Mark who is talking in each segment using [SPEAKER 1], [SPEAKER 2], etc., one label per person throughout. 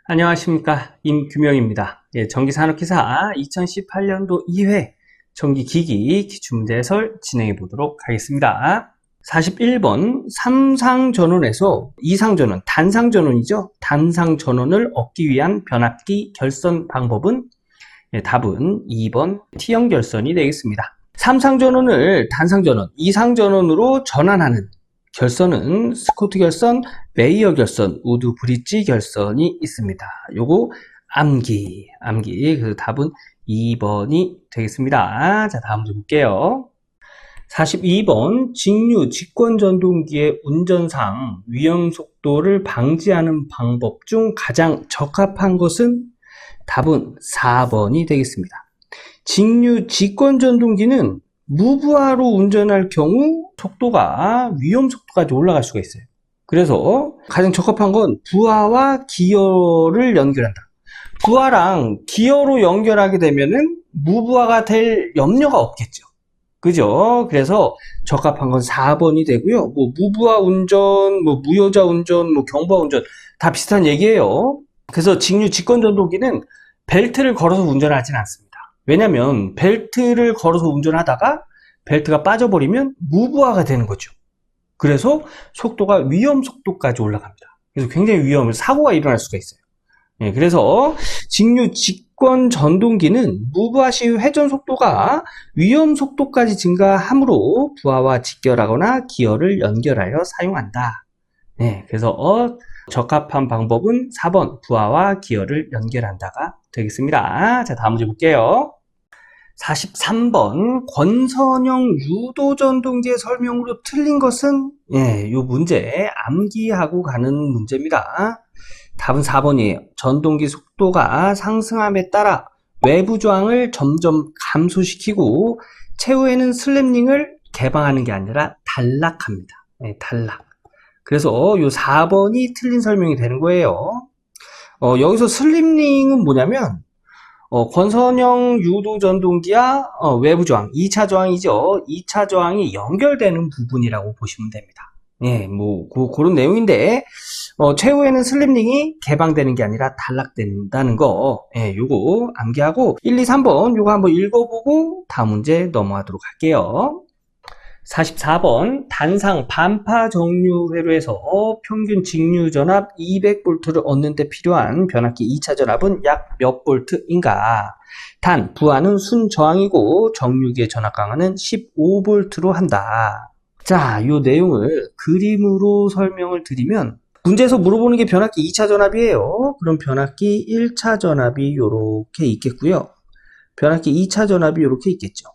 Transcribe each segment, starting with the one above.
[SPEAKER 1] 안녕하십니까, 임규명입니다. 전기산업기사 2018년도 2회 전기기기 기출문제 해설 진행해 보도록 하겠습니다. 41번 삼상전원에서 이상전원, 단상전원이죠. 단상전원을 얻기 위한 변압기 결선 방법은 답은 2번 T형 결선이 되겠습니다. 삼상전원을 단상전원, 이상전원으로 전환하는 결선은 스코트 결선, 메이어 결선, 우드 브릿지 결선이 있습니다. 요거 암기. 그래서 답은 2번이 되겠습니다. 자, 다음 문제 볼게요. 42번 직류 직권전동기의 운전상 위험속도를 방지하는 방법 중 가장 적합한 것은 답은 4번이 되겠습니다. 직류 직권전동기는 무부하로 운전할 경우 속도가 위험 속도까지 올라갈 수가 있어요. 그래서 가장 적합한 건 부하와 기어를 연결한다. 부하랑 기어로 연결하게 되면은 무부하가 될 염려가 없겠죠. 그죠? 그래서 적합한 건 4번이 되고요. 무부하 운전, 무여자 운전, 경부하 운전 다 비슷한 얘기예요. 그래서 직류 직권전동기는 벨트를 걸어서 운전하지는 않습니다. 왜냐면 벨트를 걸어서 운전하다가 벨트가 빠져버리면 무부하가 되는 거죠. 그래서 속도가 위험 속도까지 올라갑니다. 그래서 굉장히 위험한 사고가 일어날 수가 있어요. 그래서 직류 직권 전동기는 무부하 시 회전 속도가 위험 속도까지 증가하므로 부하와 직결하거나 기어를 연결하여 사용한다. 그래서 적합한 방법은 4번 부하와 기어를 연결한다가 되겠습니다. 자, 다음 문제 볼게요. 43번 권선형 유도전동기의 설명으로 틀린 것은 이 문제 암기하고 가는 문제입니다. 답은 4번이에요. 전동기 속도가 상승함에 따라 외부 저항을 점점 감소시키고 최후에는 슬랩링을 개방하는 게 아니라 단락합니다. 단락. 그래서 요 4번이 틀린 설명이 되는 거예요. 여기서 슬립링은 뭐냐면 권선형 유도전동기와 외부 저항, 2차 저항이죠. 2차 저항이 연결되는 부분이라고 보시면 됩니다. 그런 내용인데 최후에는 슬립링이 개방되는 게 아니라 단락된다는 거, 요거 암기하고 1, 2, 3번 요거 한번 읽어보고 다음 문제 넘어가도록 할게요. 44번 단상 반파 정류 회로에서 평균 직류 전압 200V를 얻는 데 필요한 변압기 2차 전압은 약 몇 볼트인가? 단 부하는 순 저항이고 정류기의 전압 강하는 15V로 한다. 자, 이 내용을 그림으로 설명을 드리면 문제에서 물어보는 게 변압기 2차 전압이에요. 그럼 변압기 1차 전압이 이렇게 있겠고요. 변압기 2차 전압이 이렇게 있겠죠.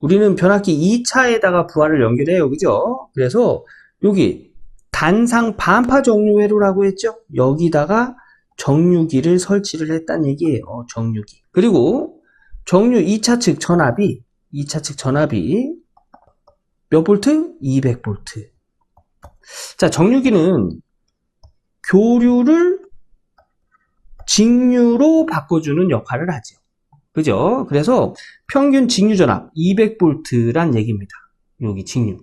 [SPEAKER 1] 우리는 변압기 2차에다가 부하를 연결해요. 그죠? 그래서 여기 단상 반파 정류 회로라고 했죠? 여기다가 정류기를 설치를 했다는 얘기예요. 정류기. 그리고 정류 2차 측 전압이 몇 볼트? 200볼트. 자, 정류기는 교류를 직류로 바꿔주는 역할을 하죠. 그죠? 그래서 평균 직류 전압 200V란 얘기입니다. 여기 직류.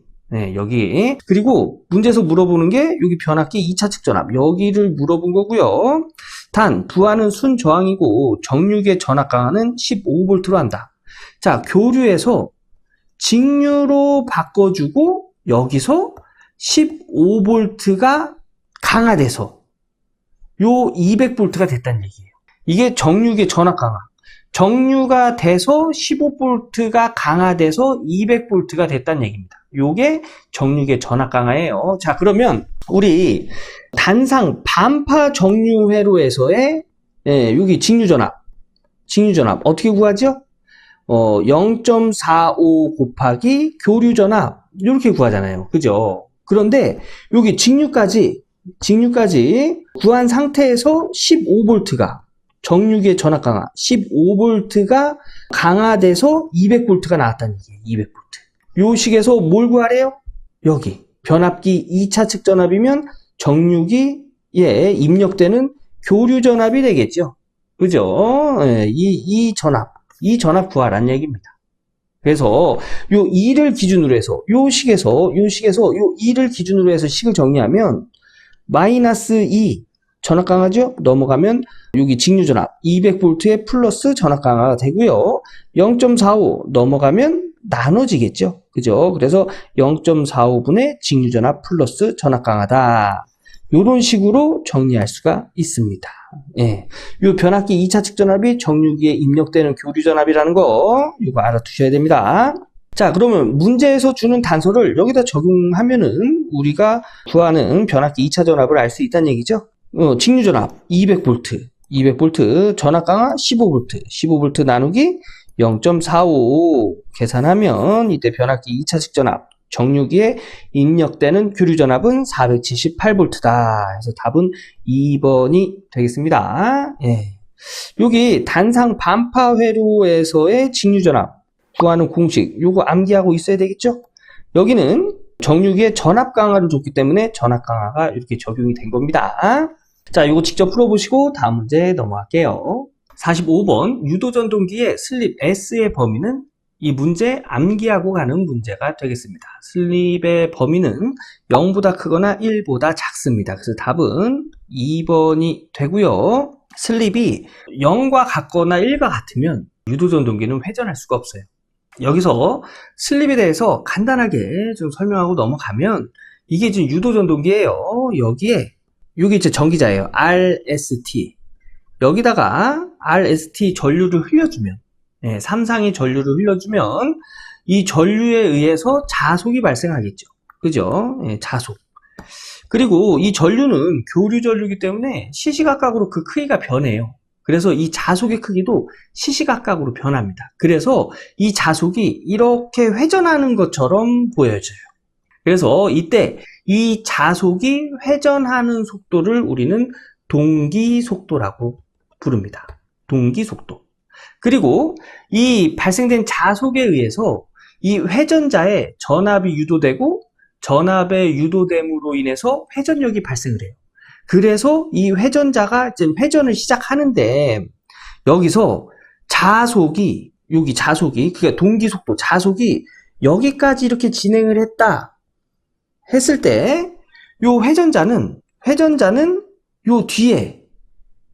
[SPEAKER 1] 여기. 그리고 문제에서 물어보는 게 여기 변압기 2차 측 전압. 여기를 물어본 거고요. 단 부하는 순 저항이고 정류기의 전압 강하는 15V로 한다. 자, 교류에서 직류로 바꿔주고 여기서 15V가 강화돼서 요 200V가 됐다는 얘기예요. 이게 정류기의 전압 강화. 정류가 돼서 15V가 강화돼서 200V가 됐다는 얘기입니다. 요게 정류기의 전압 강화예요. 자, 그러면 우리 단상 반파 정류 회로에서의 여기 직류 전압 어떻게 구하죠? 0.45 곱하기 교류 전압 이렇게 구하잖아요. 그죠? 그런데 여기 직류까지 구한 상태에서 15V가 정류기의 전압 강화 15V가 강화돼서 200V가 나왔다는 얘기예요. 200V. 요 식에서 뭘 구하래요? 여기 변압기 2차 측 전압이면 정류기에 입력되는 교류 전압이 되겠죠. 그죠? 이 전압 구하라는 얘기입니다. 그래서 요 2를 기준으로 해서 요 식에서 요 2를 기준으로 해서 식을 정리하면 마이너스 2 전압 강화죠? 넘어가면 여기 직류 전압 200V에 플러스 전압 강화가 되고요. 0.45 넘어가면 나눠지겠죠. 그죠? 그래서 0.45분의 직류 전압 플러스 전압 강화다. 이런 식으로 정리할 수가 있습니다. 예. 요 변압기 2차 측전압이 정류기에 입력되는 교류 전압이라는 거 이거 알아두셔야 됩니다. 자, 그러면 문제에서 주는 단서를 여기다 적용하면은 우리가 구하는 변압기 2차 전압을 알 수 있다는 얘기죠. 직류 전압 200V 전압 강화 15V 15V 나누기 0.45 계산하면 이때 변압기 2차 측전압 정류기에 입력되는 교류 전압은 478V다. 그래서 답은 2번이 되겠습니다. 예. 여기 단상 반파 회로에서의 직류 전압 구하는 공식 요거 암기하고 있어야 되겠죠? 여기는 정류기에 전압 강화를 줬기 때문에 전압 강화가 이렇게 적용이 된 겁니다. 자, 요거 직접 풀어보시고 다음 문제 넘어갈게요. 45번 유도전동기의 슬립 S의 범위는 이 문제 암기하고 가는 문제가 되겠습니다. 슬립의 범위는 0보다 크거나 1보다 작습니다. 그래서 답은 2번이 되고요. 슬립이 0과 같거나 1과 같으면 유도전동기는 회전할 수가 없어요. 여기서 슬립에 대해서 간단하게 좀 설명하고 넘어가면 이게 지금 유도전동기예요. 여기에 이게 이제 전기자예요. RST. 여기다가 RST 전류를 흘려주면, 예, 삼상이 전류를 흘려주면 이 전류에 의해서 자속이 발생하겠죠. 그죠? 예, 자속. 그리고 이 전류는 교류 전류이기 때문에 시시각각으로 그 크기가 변해요. 그래서 이 자속의 크기도 시시각각으로 변합니다. 그래서 이 자속이 이렇게 회전하는 것처럼 보여져요. 그래서 이때 이 자속이 회전하는 속도를 우리는 동기속도라고 부릅니다. 동기속도. 그리고 이 발생된 자속에 의해서 이 회전자에 전압이 유도되고 전압의 유도됨으로 인해서 회전력이 발생을 해요. 그래서 이 회전자가 지금 회전을 시작하는데 여기서 자속이 여기 자속이 그게 동기속도 자속이 여기까지 이렇게 진행을 했다 했을 때 요 회전자는 요 뒤에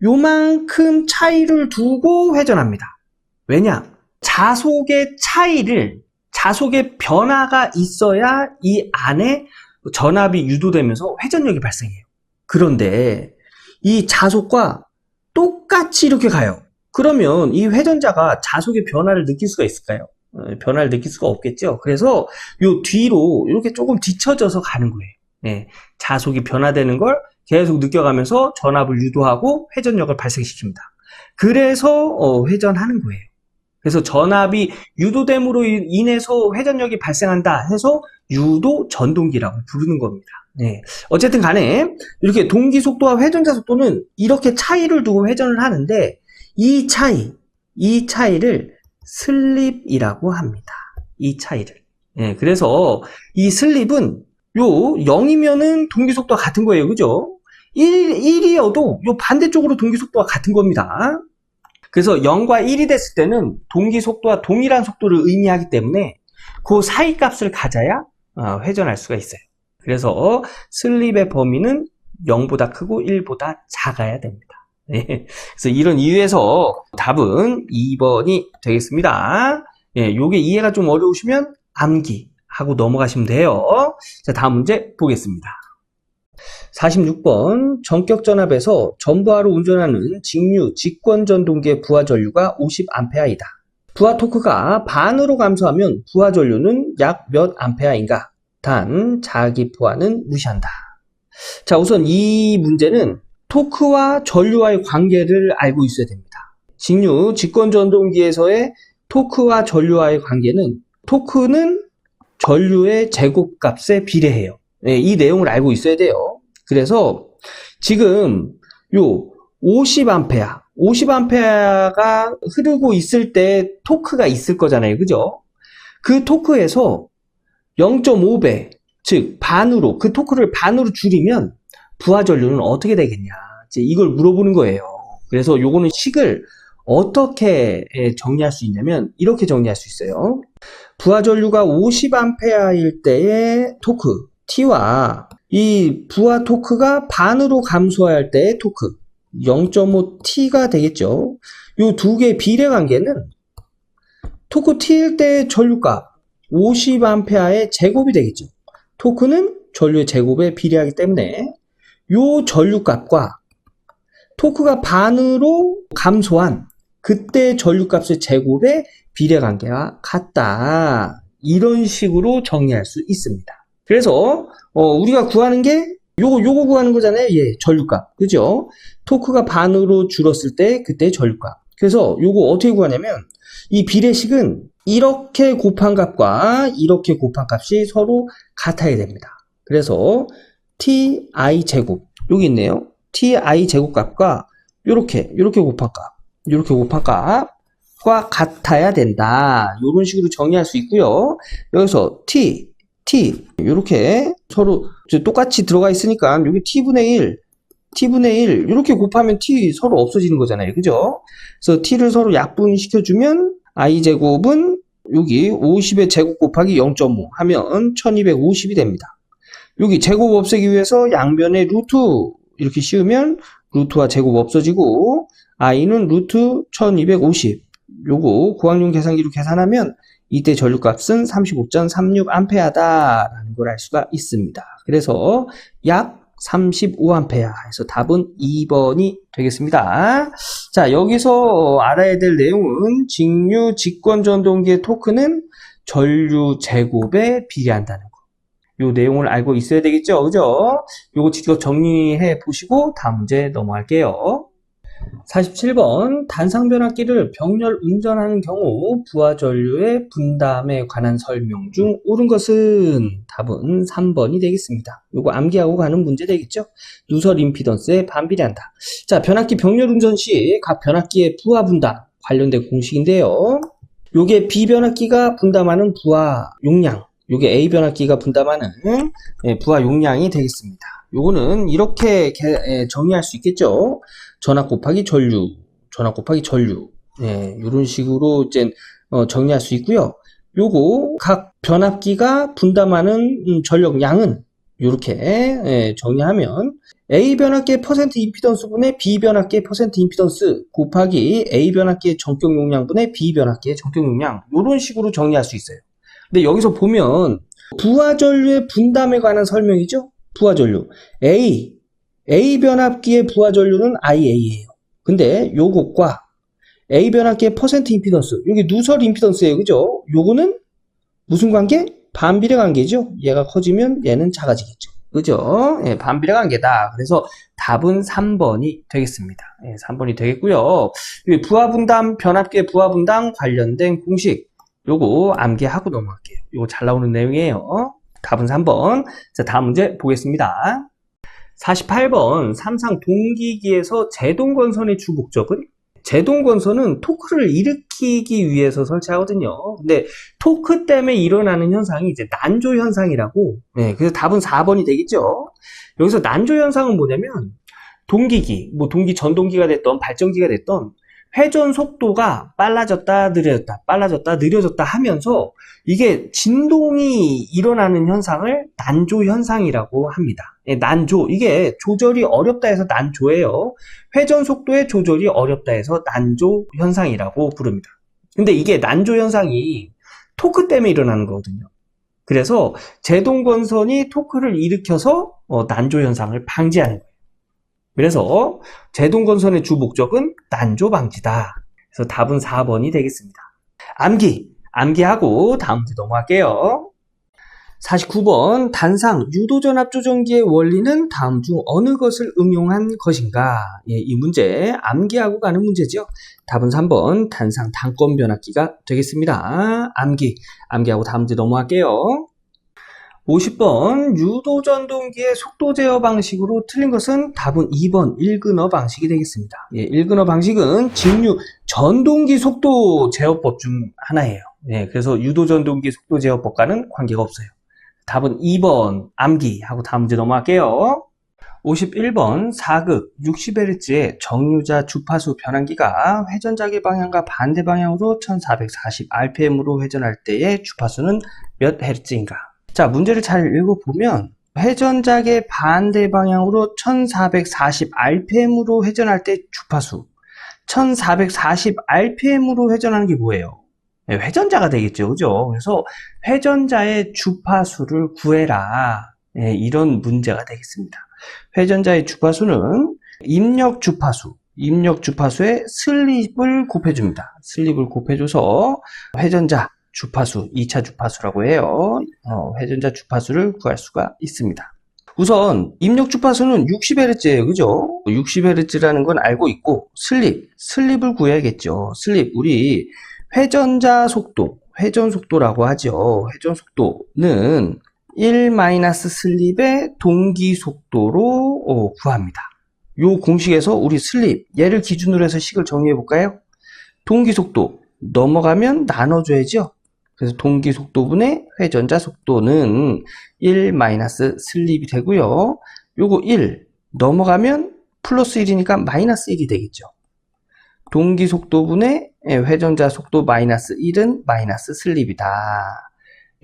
[SPEAKER 1] 요만큼 차이를 두고 회전합니다. 왜냐? 자속의 변화가 있어야 이 안에 전압이 유도되면서 회전력이 발생해요. 그런데 이 자속과 똑같이 이렇게 가요. 그러면 이 회전자가 자속의 변화를 느낄 수가 있을까요? 변화를 느낄 수가 없겠죠. 그래서 요 뒤로 이렇게 조금 뒤쳐져서 가는 거예요. 네, 자속이 변화되는 걸 계속 느껴가면서 전압을 유도하고 회전력을 발생시킵니다. 그래서 회전하는 거예요. 그래서 전압이 유도됨으로 인해서 회전력이 발생한다 해서 유도 전동기라고 부르는 겁니다. 네. 어쨌든 간에 이렇게 동기 속도와 회전자 속도는 이렇게 차이를 두고 회전을 하는데 이 차이를 슬립이라고 합니다. 이 차이를. 네. 그래서 이 슬립은 요 0이면은 동기 속도가 같은 거예요. 그죠? 1이어도 요 반대쪽으로 동기 속도가 같은 겁니다. 그래서 0과 1이 됐을 때는 동기 속도와 동일한 속도를 의미하기 때문에 그 사이 값을 가져야 회전할 수가 있어요. 그래서 슬립의 범위는 0보다 크고 1보다 작아야 됩니다. 네. 그래서 이런 이유에서 답은 2번이 되겠습니다. 예, 요게 이해가 좀 어려우시면 암기하고 넘어가시면 돼요. 자, 다음 문제 보겠습니다. 46번 전격 전압에서 전부하로 운전하는 직류 직권 전동기의 부하 전류가 50A이다. 부하 토크가 반으로 감소하면 부하 전류는 약 몇 암페어인가? 단 자기 부하는 무시한다. 자, 우선 이 문제는 토크와 전류와의 관계를 알고 있어야 됩니다. 직류 직권 전동기에서의 토크와 전류와의 관계는 토크는 전류의 제곱값에 비례해요. 네, 이 내용을 알고 있어야 돼요. 그래서 지금 요 50A가 흐르고 있을 때 토크가 있을 거잖아요. 그죠? 그 토크에서 0.5배, 즉 반으로 그 토크를 반으로 줄이면 부하 전류는 어떻게 되겠냐? 이제 이걸 물어보는 거예요. 그래서 요거는 식을 어떻게 정리할 수 있냐면 이렇게 정리할 수 있어요. 부하 전류가 50A일 때의 토크 T와 이 부하 토크가 반으로 감소할 때의 토크 0.5T가 되겠죠. 이 두 개의 비례 관계는 토크 T일 때의 전류값 50A의 제곱이 되겠죠. 토크는 전류의 제곱에 비례하기 때문에 이 전류값과 토크가 반으로 감소한 그때 전류값의 제곱의 비례 관계가 같다. 이런 식으로 정리할 수 있습니다. 그래서 우리가 구하는 게 요거 구하는 거잖아요. 예, 전류값. 그죠? 토크가 반으로 줄었을 때 그때 전류값. 그래서 요거 어떻게 구하냐면 이 비례식은 이렇게 곱한 값과 이렇게 곱한 값이 서로 같아야 됩니다. 그래서 ti 제곱 여기 있네요. ti 제곱 값과 요렇게 곱한 값과 같아야 된다. 이런 식으로 정리할 수 있고요. 여기서 t 이렇게 서로 똑같이 들어가 있으니까 여기 t분의 1 이렇게 곱하면 t 서로 없어지는 거잖아요. 그죠? 그래서 t를 서로 약분시켜주면 i제곱은 여기 50의 제곱 곱하기 0.5 하면 1250이 됩니다. 여기 제곱 없애기 위해서 양변에 루트 이렇게 씌우면 루트와 제곱 없어지고 i는 루트 1250 요거 고학용 계산기로 계산하면 이때 전류값은 35.36A다라는 걸 알 수가 있습니다. 그래서 약 35A 해서 답은 2번이 되겠습니다. 자, 여기서 알아야 될 내용은 직류 직권전동기의 토크는 전류 제곱에 비례한다는 거. 요 내용을 알고 있어야 되겠죠? 그죠? 요거 직접 정리해 보시고 다음 문제 넘어갈게요. 47번 단상변압기를 병렬 운전하는 경우 부하 전류의 분담에 관한 설명 중 옳은 것은 답은 3번이 되겠습니다. 요거 암기하고 가는 문제 되겠죠? 누설 임피던스에 반비례한다. 자, 변압기 병렬 운전 시 각 변압기의 부하 분담 관련된 공식인데요. 요게 B 변압기가 분담하는 부하 용량, 요게 A 변압기가 분담하는 부하 용량이 되겠습니다. 요거는 이렇게 정리할 수 있겠죠? 전압 곱하기 전류, 이런 식으로 이제 정리할 수 있고요. 요거 각 변압기가 분담하는 전력량은 이렇게 정리하면 A 변압기의 퍼센트 임피던스분의 B 변압기의 퍼센트 임피던스 곱하기 A 변압기의 전격 용량분의 B 변압기의 전격 용량 이런 식으로 정리할 수 있어요. 근데 여기서 보면 부하 전류의 분담에 관한 설명이죠. 부하 전류 A 변압기의 부하 전류는 IA예요. 근데 요것과 A 변압기의 퍼센트 임피던스, 여기 누설 임피던스예요. 그죠? 요거는 무슨 관계? 반비례 관계죠. 얘가 커지면 얘는 작아지겠죠. 그죠? 예, 반비례 관계다. 그래서 답은 3번이 되겠습니다. 예, 3번이 되겠고요. 부하 분담, 변압기의 부하 분담 관련된 공식 요거 암기하고 넘어갈게요. 요거 잘 나오는 내용이에요. 답은 3번. 자, 다음 문제 보겠습니다. 48번 삼상 동기기에서 제동건선의 주 목적은? 제동건선은 토크를 일으키기 위해서 설치하거든요. 근데 토크 때문에 일어나는 현상이 이제 난조 현상이라고. 네, 그래서 답은 4번이 되겠죠. 여기서 난조 현상은 뭐냐면 동기기, 뭐 동기 전동기가 됐던 발전기가 됐던 회전 속도가 빨라졌다 느려졌다 하면서 이게 진동이 일어나는 현상을 난조 현상이라고 합니다. 예, 난조, 이게 조절이 어렵다 해서 난조예요. 회전 속도의 조절이 어렵다 해서 난조 현상이라고 부릅니다. 근데 이게 난조 현상이 토크 때문에 일어나는 거거든요. 그래서 제동건선이 토크를 일으켜서 난조 현상을 방지하는 거예요. 그래서 제동건선의 주 목적은 난조 방지다. 그래서 답은 4번이 되겠습니다. 암기하고 다음 문제 넘어갈게요. 49번 단상 유도전압 조정기의 원리는 다음 중 어느 것을 응용한 것인가? 예, 이 문제 암기하고 가는 문제죠. 답은 3번 단상 단권 변압기가 되겠습니다. 암기하고 다음 문제 넘어갈게요. 50번 유도전동기의 속도 제어 방식으로 틀린 것은 답은 2번 1근어 방식이 되겠습니다. 예, 1근어 방식은 직류 전동기 속도 제어법 중 하나예요. 예, 그래서 유도전동기 속도 제어법과는 관계가 없어요. 답은 2번 암기하고 다음 문제 넘어갈게요. 51번 4극 60Hz의 정류자 주파수 변환기가 회전자기 방향과 반대 방향으로 1440rpm으로 회전할 때의 주파수는 몇 Hz인가? 자, 문제를 잘 읽어보면 회전작의 반대 방향으로 1440rpm으로 회전할 때 주파수 1440rpm으로 회전하는 게 뭐예요? 네, 회전자가 되겠죠. 그죠? 그래서 회전자의 주파수를 구해라. 네, 이런 문제가 되겠습니다. 회전자의 주파수는 입력 주파수에 슬립을 곱해줍니다. 슬립을 곱해줘서 회전자 주파수, 2차 주파수라고 해요. 회전자 주파수를 구할 수가 있습니다. 우선 입력 주파수는 60Hz예요. 그죠? 60Hz라는 건 알고 있고 슬립을 구해야겠죠. 슬립, 우리 회전자 속도, 회전 속도라고 하죠. 회전 속도는 1-슬립의 동기 속도로 구합니다. 요 공식에서 우리 슬립, 얘를 기준으로 해서 식을 정리해 볼까요? 동기 속도 넘어가면 나눠줘야죠. 그래서 동기 속도분의 회전자 속도는 1-슬립이 되고요. 요거 1 넘어가면 플러스 1이니까 마이너스 1이 되겠죠. 동기 속도분의 회전자 속도 마이너스 1은 마이너스 슬립이다.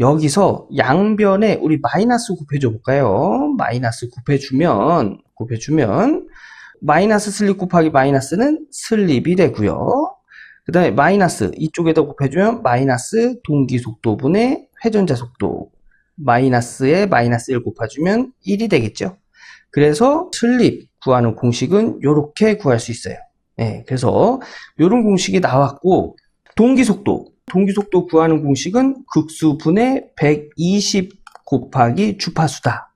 [SPEAKER 1] 여기서 양변에 우리 마이너스 곱해줘 볼까요? 마이너스 곱해주면 마이너스 슬립 곱하기 마이너스는 슬립이 되고요. 그 다음에 마이너스 이쪽에다 곱해주면 마이너스 동기 속도분의 회전자 속도 마이너스에 마이너스 1 곱해주면 1이 되겠죠. 그래서 슬립 구하는 공식은 이렇게 구할 수 있어요. 네, 그래서 이런 공식이 나왔고 동기 속도 구하는 공식은 극수분의 120 곱하기 주파수다.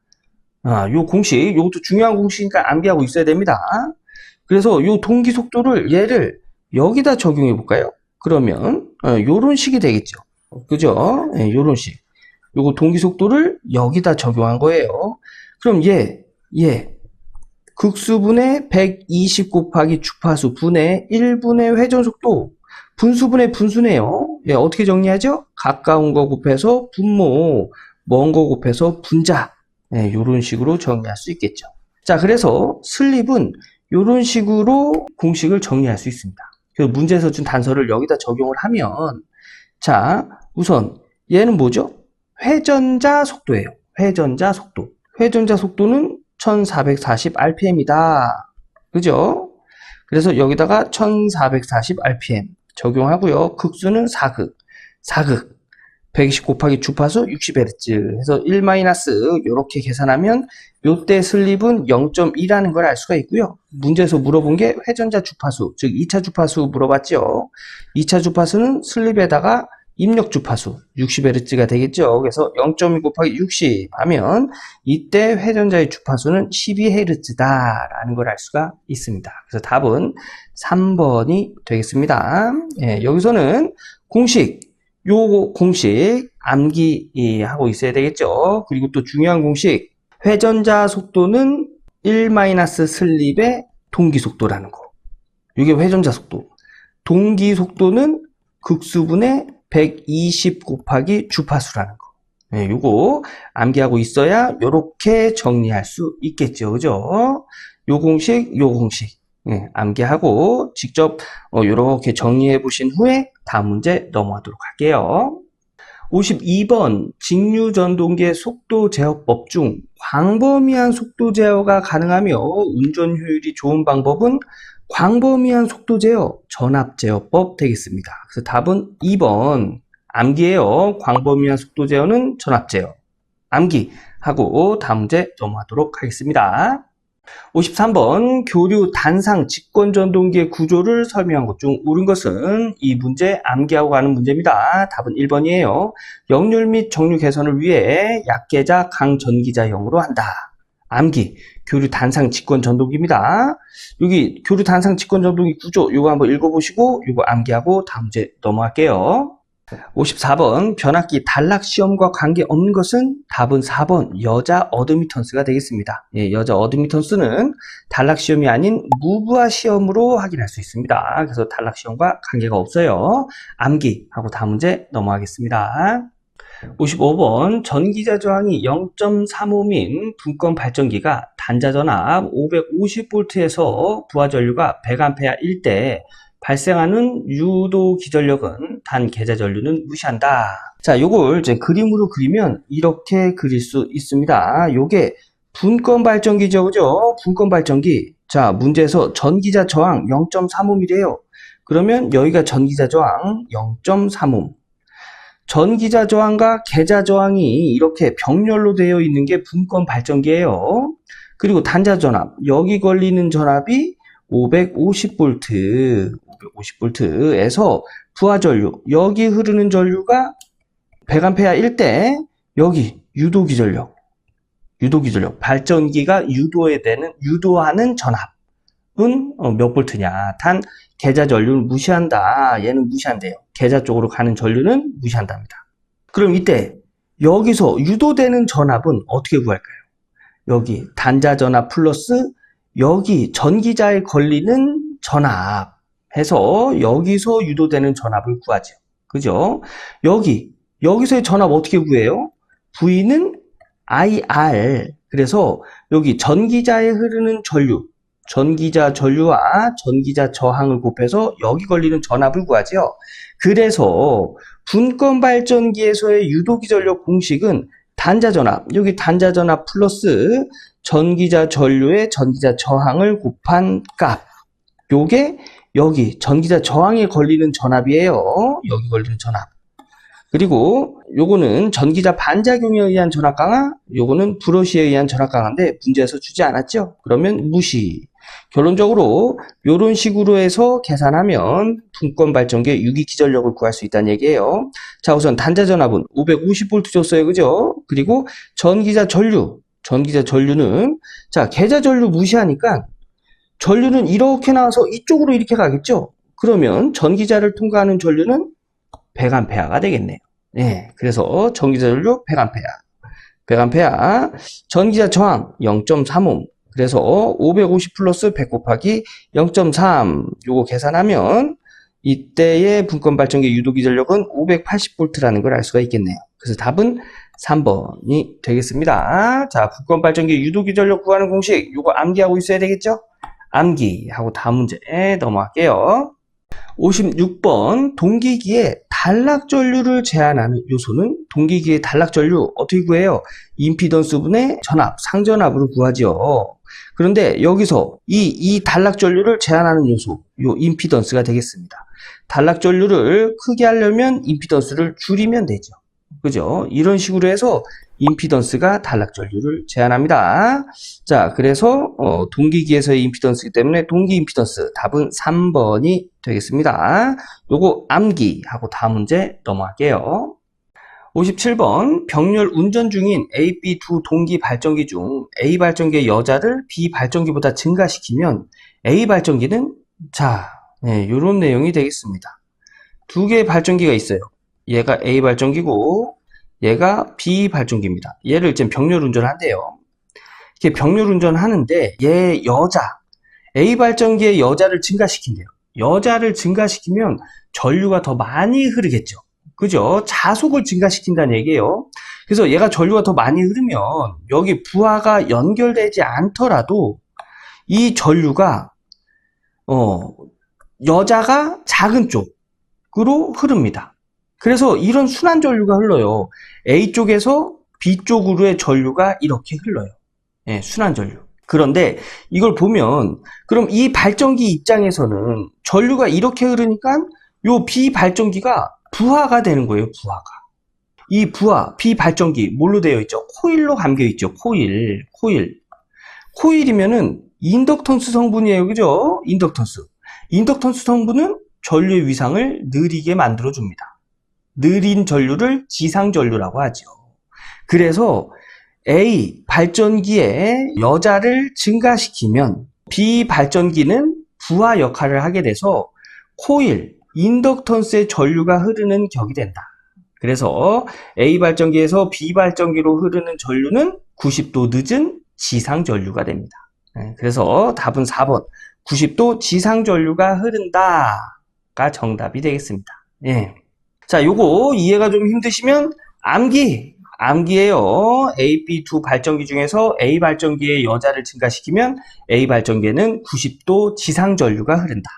[SPEAKER 1] 요 공식, 요것도 중요한 공식이니까 암기하고 있어야 됩니다. 그래서 요 동기 속도를 얘를 여기다 적용해 볼까요? 그러면 요런 식이 되겠죠. 그죠? 네, 요런 식. 요거 동기 속도를 여기다 적용한 거예요. 그럼 얘 극수분의 120 곱하기 주파수 분의 1분의 회전 속도 분수분의 분수네요. 예, 어떻게 정리하죠? 가까운 거 곱해서 분모, 먼 거 곱해서 분자. 예, 요런 식으로 정리할 수 있겠죠. 자, 그래서 슬립은 요런 식으로 공식을 정리할 수 있습니다. 그래서 문제에서 준 단서를 여기다 적용을 하면, 자, 우선 얘는 뭐죠? 회전자 속도예요. 회전자 속도. 회전자 속도는 1440rpm이다. 그죠? 그래서 여기다가 1440rpm 적용하고요. 극수는 4극 120 곱하기 주파수 60Hz 해서 1- 이렇게 계산하면 요때 슬립은 0.2라는 걸 알 수가 있고요. 문제에서 물어본 게 회전자 주파수, 즉 2차 주파수 물어봤죠. 2차 주파수는 슬립에다가 입력 주파수 60Hz가 되겠죠. 그래서 0.2 곱하기 60 하면 이때 회전자의 주파수는 12Hz다라는 걸 알 수가 있습니다. 그래서 답은 3번이 되겠습니다. 예, 여기서는 요 공식 암기하고 있어야 되겠죠. 그리고 또 중요한 공식, 회전자 속도는 1-슬립의 동기 속도라는 거. 이게 회전자 속도. 동기 속도는 극수분의 120 곱하기 주파수라는 거. 네, 요거 암기하고 있어야 요렇게 정리할 수 있겠죠. 그죠? 요 공식. 네, 암기하고 직접 요렇게 정리해 보신 후에 다음 문제 넘어가도록 할게요. 52번 직류전동기의 속도 제어법 중 광범위한 속도 제어가 가능하며 운전 효율이 좋은 방법은 광범위한 속도 제어, 전압 제어법 되겠습니다. 그래서 답은 2번 암기예요. 광범위한 속도 제어는 전압 제어. 암기하고 다음 문제 넘어가도록 하겠습니다. 53번 교류 단상 직권전동기의 구조를 설명한 것 중 옳은 것은 이 문제 암기하고 가는 문제입니다. 답은 1번이에요. 역률 및 정류 개선을 위해 약계자 강전기자형으로 한다. 암기 교류 단상 직권전동기입니다. 여기 교류 단상 직권전동기 구조 이거 한번 읽어보시고 이거 암기하고 다음 문제 넘어갈게요. 54번 변압기 단락시험과 관계없는 것은 답은 4번 여자 어드미턴스가 되겠습니다. 예, 여자 어드미턴스는 단락시험이 아닌 무브화 시험으로 확인할 수 있습니다. 그래서 단락시험과 관계가 없어요. 암기하고 다음 문제 넘어가겠습니다. 55번 전기자 저항이 0.35민 분권 발전기가 단자전압 550V에서 부하전류가 100A일 때 발생하는 유도 기전력은 단 계좌 전류는 무시한다. 자, 요걸 이제 그림으로 그리면 이렇게 그릴 수 있습니다. 요게 분권 발전기죠, 그죠? 분권 발전기. 자, 문제에서 전기자 저항 0.35mm래요. 그러면 여기가 전기자 저항 0.35mm. 전기자 저항과 계자 저항이 이렇게 병렬로 되어 있는 게 분권 발전기예요. 그리고 단자 전압, 여기 걸리는 전압이 550V, 550V에서 부하 전류, 여기 흐르는 전류가 100A일 때 여기 유도기 전력, 발전기가 유도하는 전압은 몇 볼트냐? 단 계자 전류를 무시한다. 얘는 무시한대요. 계자 쪽으로 가는 전류는 무시한답니다. 그럼 이때 여기서 유도되는 전압은 어떻게 구할까요? 여기 단자 전압 플러스 여기 전기자에 걸리는 전압 해서 여기서 유도되는 전압을 구하죠. 그죠? 여기서의 전압 어떻게 구해요? V는 IR. 그래서 여기 전기자에 흐르는 전류, 전기자 전류와 전기자 저항을 곱해서 여기 걸리는 전압을 구하죠. 그래서 분권 발전기에서의 유도기 전력 공식은 단자 전압, 여기 단자 전압 플러스 전기자 전류의 전기자 저항을 곱한 값. 요게 여기 전기자 저항에 걸리는 전압이에요. 여기 걸리는 전압. 그리고 요거는 전기자 반작용에 의한 전압 강화, 요거는 브러쉬에 의한 전압 강화인데 문제에서 주지 않았죠? 그러면 무시. 결론적으로 요런 식으로 해서 계산하면 분권 발전기의 유기 기전력을 구할 수 있다는 얘기예요. 자, 우선 단자 전압은 550V 줬어요. 그죠? 그리고 전기자 전류는 자, 계자 전류 무시하니까 전류는 이렇게 나와서 이쪽으로 이렇게 가겠죠? 그러면 전기자를 통과하는 전류는 100A가 되겠네요. 네, 그래서 전기자 전류 100A. 전기자 저항 0.35. 그래서 550 플러스 100 곱하기 0.3. 요거 계산하면 이때의 분권 발전기 유도기 전력은 580V라는 걸 알 수가 있겠네요. 그래서 답은 3번이 되겠습니다. 자, 분권 발전기 유도기 전력 구하는 공식 요거 암기하고 있어야 되겠죠? 암기하고 다음 문제 넘어갈게요. 56번 동기기에 단락전류를 제한하는 요소는 동기기의 단락전류 어떻게 구해요? 임피던스분의 전압, 상전압으로 구하죠. 그런데 여기서 이 단락전류를 제한하는 요소, 요 임피던스가 되겠습니다. 단락전류를 크게 하려면 임피던스를 줄이면 되죠. 그죠? 이런 식으로 해서 임피던스가 단락전류를 제한합니다. 자, 그래서 동기기에서의 임피던스이기 때문에 동기 임피던스 답은 3번이 되겠습니다. 요거 암기하고 다음 문제 넘어갈게요. 57번 병렬 운전 중인 A, B 두 동기 발전기 중 A 발전기의 여자를 B 발전기보다 증가시키면 A 발전기는 자, 네, 요런 내용이 되겠습니다. 두 개의 발전기가 있어요. 얘가 A 발전기고 얘가 B 발전기입니다. 얘를 이제 병렬 운전을 한대요. 이렇게 병렬 운전을 하는데 얘 여자, A 발전기의 여자를 증가시킨대요. 여자를 증가시키면 전류가 더 많이 흐르겠죠. 그죠? 자속을 증가시킨다는 얘기예요. 그래서 얘가 전류가 더 많이 흐르면 여기 부하가 연결되지 않더라도 이 전류가 여자가 작은 쪽으로 흐릅니다. 그래서 이런 순환 전류가 흘러요. A 쪽에서 B 쪽으로의 전류가 이렇게 흘러요. 예, 순환 전류. 그런데 이걸 보면 그럼 이 발전기 입장에서는 전류가 이렇게 흐르니까 요 B 발전기가 부하가 되는 거예요. 부하가. 이 부하, B 발전기 뭘로 되어 있죠? 코일로 감겨 있죠. 코일. 코일이면은 인덕턴스 성분이에요. 그죠? 인덕턴스 성분은 전류의 위상을 느리게 만들어 줍니다. 느린 전류를 지상 전류라고 하죠. 그래서 A 발전기의 여자를 증가시키면 B 발전기는 부하 역할을 하게 돼서 코일, 인덕턴스의 전류가 흐르는 격이 된다. 그래서 A 발전기에서 B 발전기로 흐르는 전류는 90도 늦은 지상 전류가 됩니다. 그래서 답은 4번 90도 지상 전류가 흐른다가 정답이 되겠습니다. 예. 자, 요거 이해가 좀 힘드시면 암기예요. A, B 두 발전기 중에서 A 발전기의 여자를 증가시키면 A 발전기에는 90도 지상 전류가 흐른다.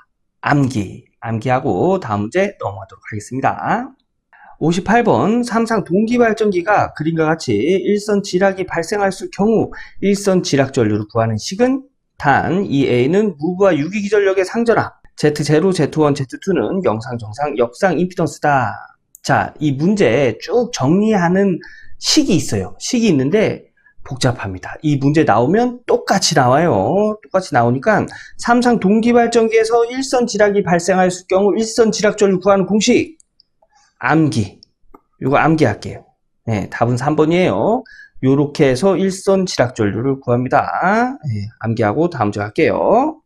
[SPEAKER 1] 암기하고 다음 문제 넘어가도록 하겠습니다. 58번 삼상 동기발전기가 그림과 같이 일선 지락이 발생할 경우 일선 지락 전류를 구하는 식은 단 이 A는 무브와 유기기전력의 상전압 Z0, Z1, Z2는 영상, 정상, 역상 임피던스다. 자, 이 문제 쭉 정리하는 식이 있어요. 식이 있는데 복잡합니다. 이 문제 나오면 똑같이 나와요. 똑같이 나오니까 삼상 동기발전기에서 일선 지락이 발생할 경우 일선 지락 전류 구하는 공식 암기. 이거 암기할게요. 네, 답은 3번이에요. 요렇게 해서 일선 지락 전류를 구합니다. 네, 암기하고 다음 주 할게요.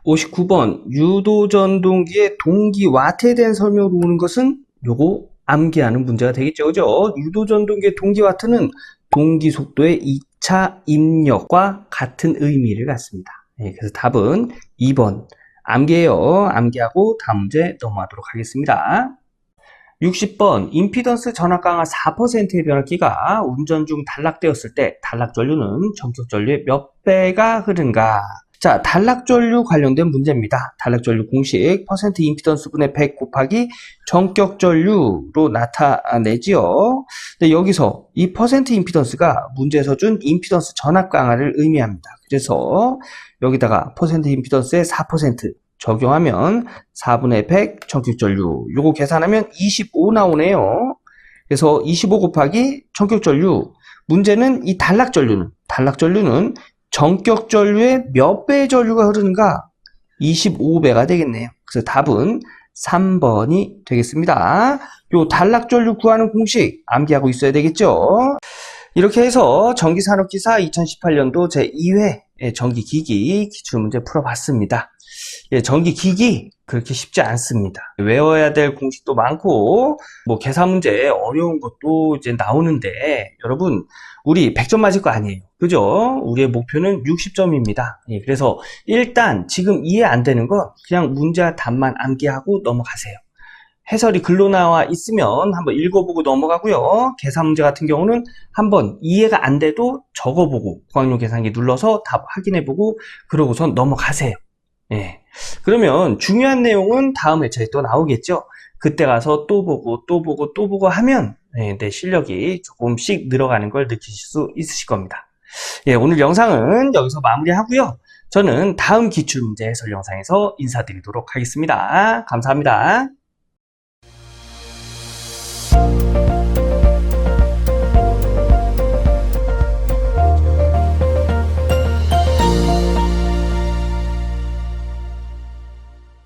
[SPEAKER 1] 59번 유도전동기의 동기 와트에 대한 설명으로 오는 것은 요거 암기하는 문제가 되겠죠. 그죠? 유도전동기의 동기 와트는 동기 속도의 2차 입력과 같은 의미를 갖습니다. 네, 그래서 답은 2번 암기해요. 암기하고 다음 문제 넘어가도록 하겠습니다. 60번 임피던스 전압 강화 4%의 변압기가 운전 중 단락되었을 때 단락 전류는 전격 전류의 몇 배가 흐른가? 자, 단락 전류 관련된 문제입니다. 단락 전류 공식 퍼센트 임피던스 분의 100 곱하기 전격 전류로 나타내지요. 근데 여기서 이 퍼센트 임피던스가 문제에서 준 임피던스 전압 강화를 의미합니다. 그래서 여기다가 퍼센트 임피던스의 4% 적용하면 4분의 100 전격 전류 요거 계산하면 25 나오네요. 그래서 25 곱하기 전격 전류 문제는 이 단락 전류는 전격 전류의 몇 배의 전류가 흐르는가? 25배가 되겠네요. 그래서 답은 3번이 되겠습니다. 요 단락 전류 구하는 공식 암기하고 있어야 되겠죠. 이렇게 해서 전기산업기사 2018년도 제2회 전기기기 기출문제 풀어봤습니다. 예, 전기기기 그렇게 쉽지 않습니다. 외워야 될 공식도 많고 뭐 계산 문제 어려운 것도 이제 나오는데 여러분 우리 100점 맞을 거 아니에요. 그죠? 우리의 목표는 60점입니다. 예, 그래서 일단 지금 이해 안 되는 건 그냥 문제와 답만 암기하고 넘어가세요. 해설이 글로 나와 있으면 한번 읽어보고 넘어가고요. 계산 문제 같은 경우는 한번 이해가 안 돼도 적어보고 고학년 계산기 눌러서 답 확인해보고 그러고선 넘어가세요. 예. 그러면 중요한 내용은 다음 회차에 또 나오겠죠. 그때 가서 또 보고 하면 내 실력이 조금씩 늘어가는 걸 느끼실 수 있으실 겁니다. 예, 오늘 영상은 여기서 마무리하고요. 저는 다음 기출문제 해설 영상에서 인사드리도록 하겠습니다. 감사합니다.